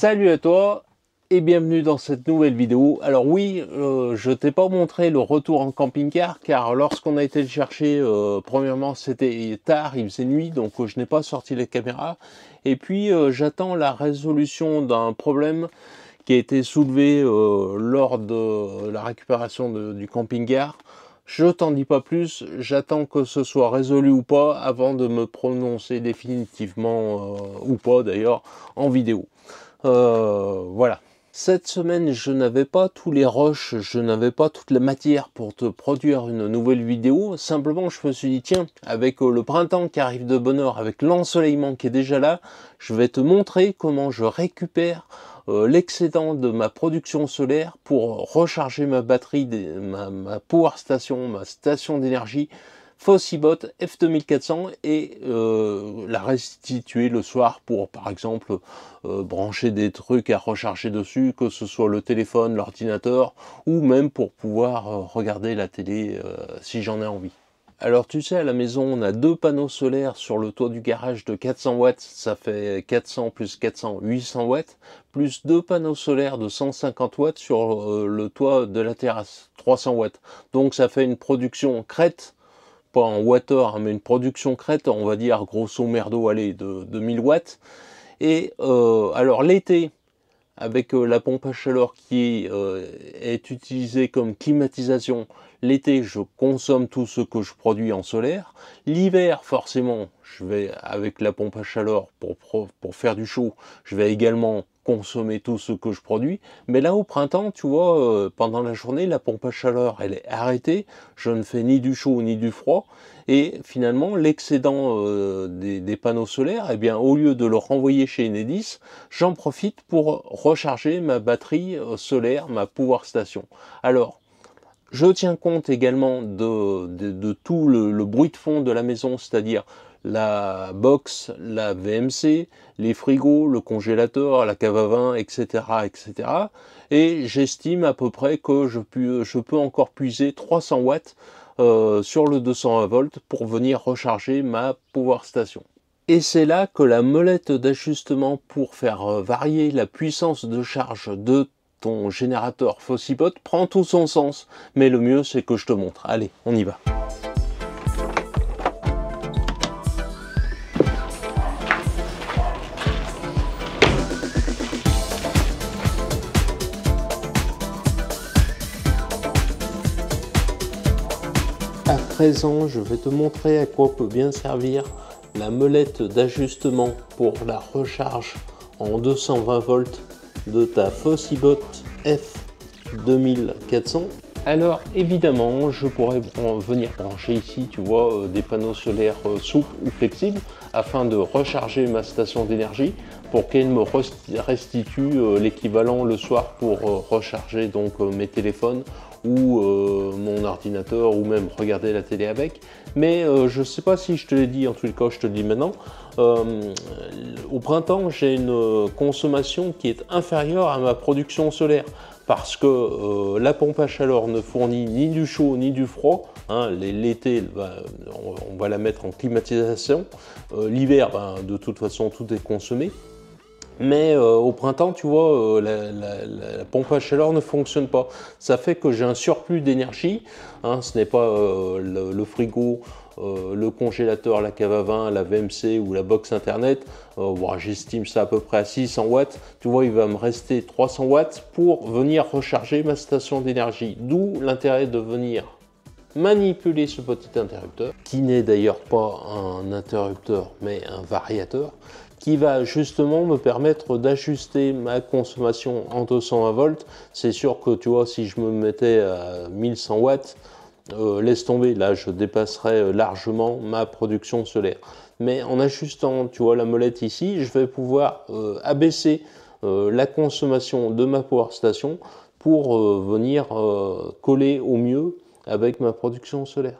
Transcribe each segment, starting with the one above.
Salut à toi et bienvenue dans cette nouvelle vidéo. Alors oui, je t'ai pas montré le retour en camping-car car lorsqu'on a été le chercher, premièrement c'était tard, il faisait nuit, donc je n'ai pas sorti les caméras. Et puis j'attends la résolution d'un problème qui a été soulevé lors de la récupération du camping-car. Je t'en dis pas plus, j'attends que ce soit résolu ou pas avant de me prononcer définitivement ou pas d'ailleurs en vidéo. Voilà. Cette semaine, je n'avais pas tous les rushs, je n'avais pas toute la matière pour te produire une nouvelle vidéo. Simplement, je me suis dit, tiens, avec le printemps qui arrive de bonne heure, avec l'ensoleillement qui est déjà là, je vais te montrer comment je récupère l'excédent de ma production solaire pour recharger ma batterie, ma power station, ma station d'énergie Fossibot F2400 et la restituer le soir pour par exemple brancher des trucs à recharger dessus, que ce soit le téléphone, l'ordinateur ou même pour pouvoir regarder la télé si j'en ai envie. Alors tu sais, à la maison on a deux panneaux solaires sur le toit du garage de 400 watts, ça fait 400 plus 400, 800 watts, plus deux panneaux solaires de 150 watts sur le toit de la terrasse, 300 watts. Donc ça fait une production crête, pas en wattheure, mais une production crête, on va dire grosso merdo, allez, de 1000 watts. Et alors l'été, avec la pompe à chaleur qui est utilisée comme climatisation, l'été je consomme tout ce que je produis en solaire. L'hiver, forcément, je vais avec la pompe à chaleur pour faire du chaud, je vais également consommer tout ce que je produis. Mais là au printemps, tu vois, pendant la journée, la pompe à chaleur elle est arrêtée, je ne fais ni du chaud ni du froid. Et finalement, l'excédent des panneaux solaires, eh bien, au lieu de le renvoyer chez Enedis, j'en profite pour recharger ma batterie solaire, ma power station. Alors, je tiens compte également de tout le bruit de fond de la maison, c'est-à-dire la box, la VMC, les frigos, le congélateur, la cave à vin, etc. etc. Et j'estime à peu près que je peux encore puiser 300 watts sur le 220 volts pour venir recharger ma power station. Et c'est là que la molette d'ajustement pour faire varier la puissance de charge de ton générateur Fossibot prend tout son sens. Mais le mieux, c'est que je te montre. Allez, on y va. À présent, je vais te montrer à quoi peut bien servir la molette d'ajustement pour la recharge en 220 volts de ta Fossibot F2400. Alors évidemment, je pourrais venir brancher ici, tu vois, des panneaux solaires souples ou flexibles afin de recharger ma station d'énergie pour qu'elle me restitue l'équivalent le soir pour recharger donc mes téléphones ou mon ordinateur ou même regarder la télé avec. Mais je ne sais pas si je te l'ai dit, en tout cas je te le dis maintenant, au printemps j'ai une consommation qui est inférieure à ma production solaire parce que la pompe à chaleur ne fournit ni du chaud ni du froid. Hein, l'été on va la mettre en climatisation, l'hiver de toute façon tout est consommé. Mais au printemps, tu vois, la pompe à chaleur ne fonctionne pas. Ça fait que j'ai un surplus d'énergie. Hein, ce n'est pas le frigo, le congélateur, la cave à vin, la VMC ou la box internet. J'estime ça à peu près à 600 watts. Tu vois, il va me rester 300 watts pour venir recharger ma station d'énergie. D'où l'intérêt de venir manipuler ce petit interrupteur, qui n'est d'ailleurs pas un interrupteur mais un variateur, qui va justement me permettre d'ajuster ma consommation en 220 volts. C'est sûr que tu vois, si je me mettais à 1100 watts, laisse tomber, là je dépasserais largement ma production solaire. Mais en ajustant, tu vois, la molette ici, je vais pouvoir abaisser la consommation de ma power station pour venir coller au mieux avec ma production solaire.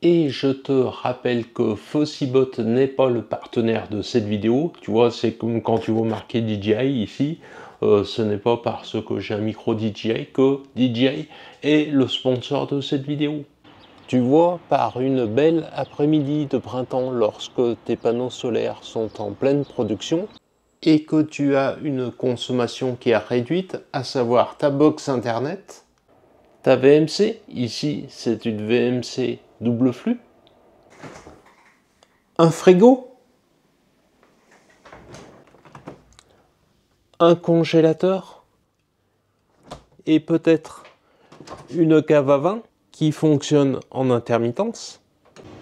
Et je te rappelle que Fossibot n'est pas le partenaire de cette vidéo. Tu vois, c'est comme quand tu vois marqué DJI ici. Ce n'est pas parce que j'ai un micro DJI que DJI est le sponsor de cette vidéo. Tu vois, par une belle après-midi de printemps, lorsque tes panneaux solaires sont en pleine production, et que tu as une consommation qui est réduite, à savoir ta box internet, ta VMC, ici c'est une VMC double flux, un frigo, un congélateur et peut-être une cave à vin qui fonctionne en intermittence.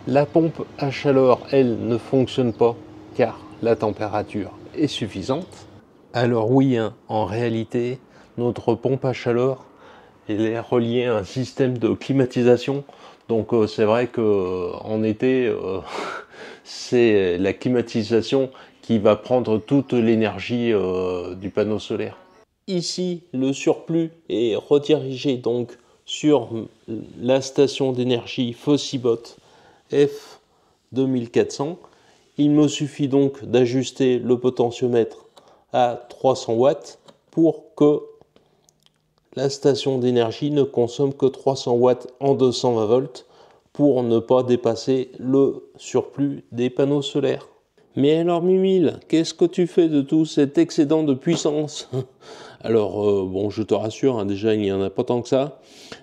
La pompe à chaleur, elle, ne fonctionne pas car la température est suffisante. Alors oui, hein, en réalité, notre pompe à chaleur, elle est reliée à un système de climatisation. Donc c'est vrai qu'en été, c'est la climatisation qui va prendre toute l'énergie du panneau solaire. Ici, le surplus est redirigé donc sur la station d'énergie Fossibot F2400. Il me suffit donc d'ajuster le potentiomètre à 300 watts pour que la station d'énergie ne consomme que 300 watts en 220 volts pour ne pas dépasser le surplus des panneaux solaires. Mais alors Mimile, qu'est-ce que tu fais de tout cet excédent de puissance? Alors bon, je te rassure, hein, déjà il n'y en a pas tant que ça.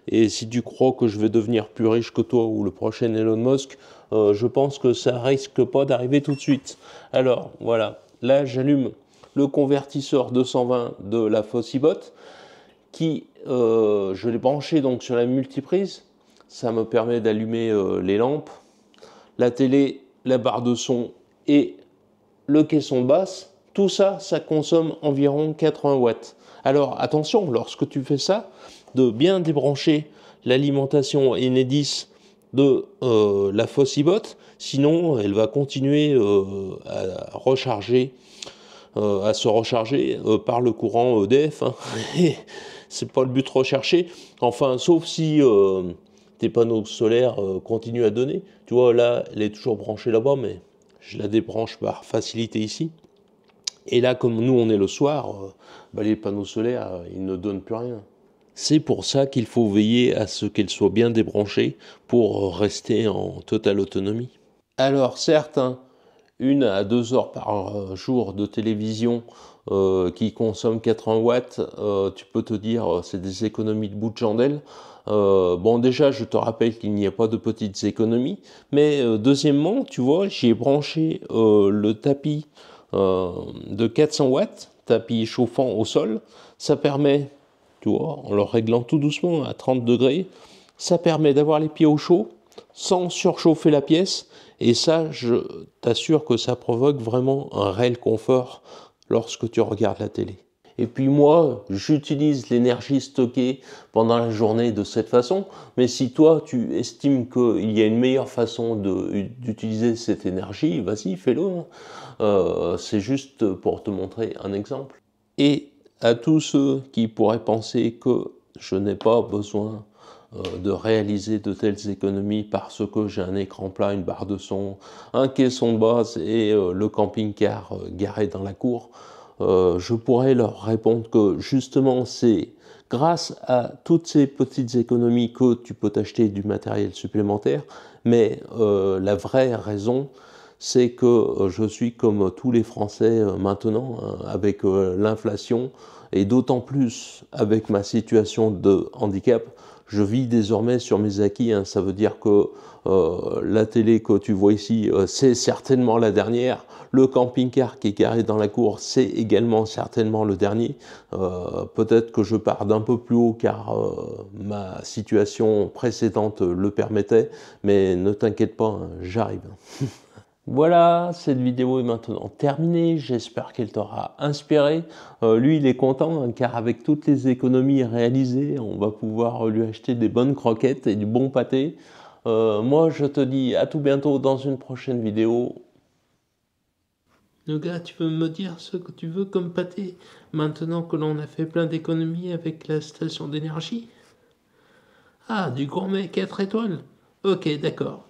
Et si tu crois que je vais devenir plus riche que toi ou le prochain Elon Musk, je pense que ça risque pas d'arriver tout de suite. Alors voilà, là j'allume le convertisseur 220 de la Fossibot qui, je l'ai branché donc sur la multiprise. Ça me permet d'allumer les lampes, la télé, la barre de son et le caisson de basse. Tout ça, ça consomme environ 80 watts. Alors attention, lorsque tu fais ça, de bien débrancher l'alimentation Enedis de la Fossibot, sinon elle va continuer à recharger, à se recharger par le courant EDF. Hein. C'est pas le but recherché. Enfin, sauf si tes panneaux solaires continuent à donner. Tu vois, là, elle est toujours branchée là-bas, mais je la débranche par facilité ici. Et là, comme nous, on est le soir, les panneaux solaires, ils ne donnent plus rien. C'est pour ça qu'il faut veiller à ce qu'elles soient bien débranchées pour rester en totale autonomie. Alors certes, hein, 1 à 2 heures par jour de télévision qui consomme 80 watts, tu peux te dire c'est des économies de bout de chandelle. Bon déjà je te rappelle qu'il n'y a pas de petites économies, mais deuxièmement tu vois j'y ai branché le tapis de 400 watts, tapis chauffant au sol. Ça permet, tu vois, en le réglant tout doucement à 30 degrés, ça permet d'avoir les pieds au chaud sans surchauffer la pièce. Et ça, je t'assure que ça provoque vraiment un réel confort lorsque tu regardes la télé. Et puis moi, j'utilise l'énergie stockée pendant la journée de cette façon. Mais si toi, tu estimes qu'il y a une meilleure façon d'utiliser cette énergie, vas-y, fais-le. C'est juste pour te montrer un exemple. Et à tous ceux qui pourraient penser que je n'ai pas besoin de réaliser de telles économies parce que j'ai un écran plat, une barre de son, un caisson de base et le camping-car garé dans la cour, je pourrais leur répondre que justement c'est grâce à toutes ces petites économies que tu peux t'acheter du matériel supplémentaire, mais la vraie raison c'est que je suis comme tous les Français maintenant, hein, avec l'inflation et d'autant plus avec ma situation de handicap. Je vis désormais sur mes acquis, hein. Ça veut dire que la télé que tu vois ici, c'est certainement la dernière. Le camping-car qui est garé dans la cour, c'est également certainement le dernier. Peut-être que je pars d'un peu plus haut car ma situation précédente le permettait, mais ne t'inquiète pas, hein, j'arrive. Voilà, cette vidéo est maintenant terminée, j'espère qu'elle t'aura inspiré. Lui, il est content, hein, car avec toutes les économies réalisées, on va pouvoir lui acheter des bonnes croquettes et du bon pâté. Moi, je te dis à tout bientôt dans une prochaine vidéo. Le gars, tu peux me dire ce que tu veux comme pâté, maintenant que l'on a fait plein d'économies avec la station d'énergie? Ah, du gourmet 4 étoiles? Ok, d'accord.